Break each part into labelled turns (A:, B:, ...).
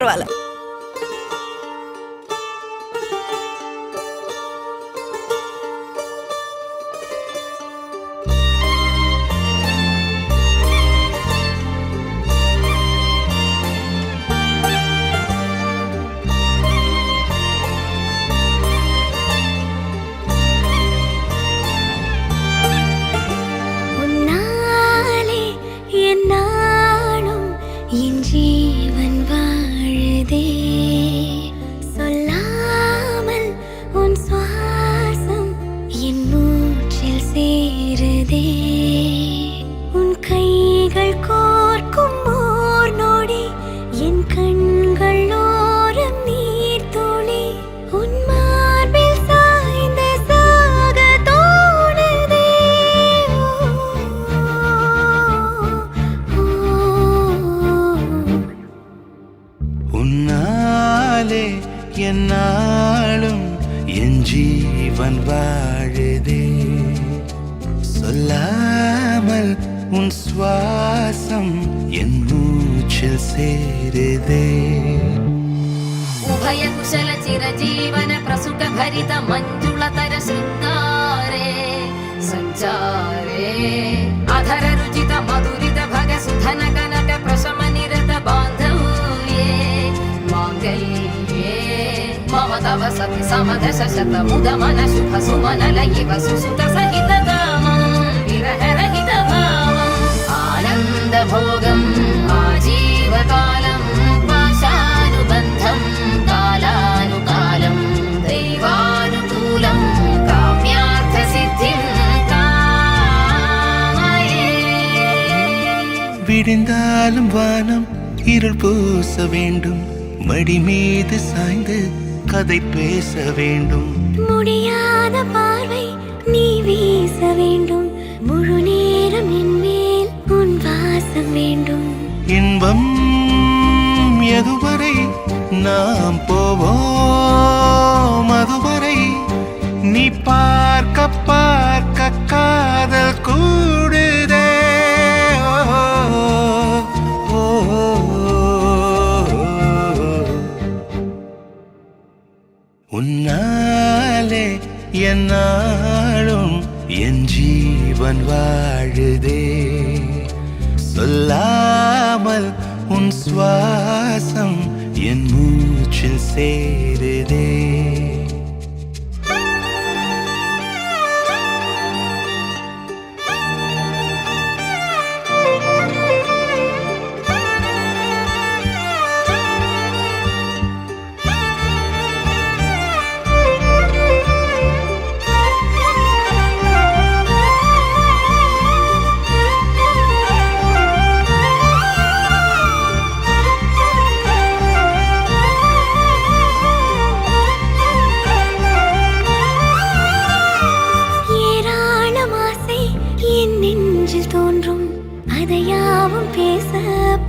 A: பரவாயில்ல.
B: உன்னாலே என்னாலும் என் ஜீவன் வாழுதே, சொல்லாமல் உன் சுவாசம் என் மூச்சில் சேருதே.
C: உபய குஷல சிரஜீவன பிரசுக பரித மஞ்சுளதர சிருங்காரே சஞ்சாரே அதர ருஜித மதுரித भग सुधन कनक प्रशम निरत बांधव्ये मांगल्ये मम तव सति समदश शत मुद मन शुभ सुमन लयिव सुसुत सहित कामं विरह रहित भावं आनंद भोगं आजीवकालं पाशानुबन्धं कालानुकालं दैवानुकूलं काम्यार्थ सिद्धिं
B: விடிந்தாலும் வானம் இருள் பூச வேண்டும், மடி மீது சாய்ந்து கதை பேச வேண்டும்.
D: முடியாத பார்வை நீ வீச வேண்டும், முழு நேரம் என் மேல் உன் வாசம் வேண்டும்.
B: இன்பம் எதுவரை நாம் போவோம், அதுவரை நீ பார்க்க பார்க்க காதல் கூடுதே. உன்னாலே என்னாலும் என் ஜீவன் வாழுதே, சொல்லாமல் உன் சுவாசம் என் மூச்சில் சேருதே.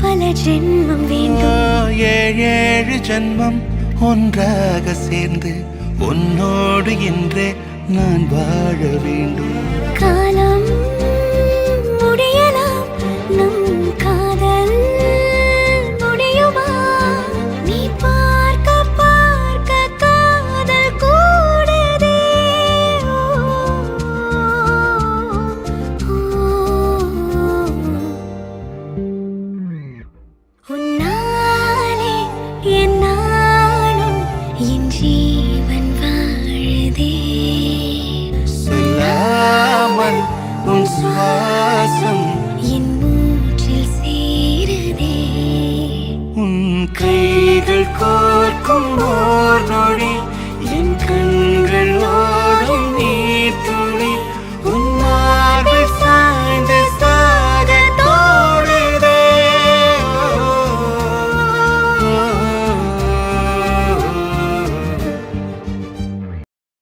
D: பல ஜென்மம் வேண்டும்,
B: ஏழேழு ஜென்மம் ஒன்றாக சேர்ந்து உன்னோடு இன்றே நான் வாழ வேண்டும்.
D: காலம் முடியலாம், நம் காதல் முடியுமா? நீ பார்க்க பார்க்க காதல் கூடுதே. உன்னாலே என்னாலும் என் ஜீவன் வாழுதே,
B: சொல்லாமல் உன் சுவாசம்
D: என் மூச்சில் சேருதே.
B: உன் கைகள் கோர்க்கும்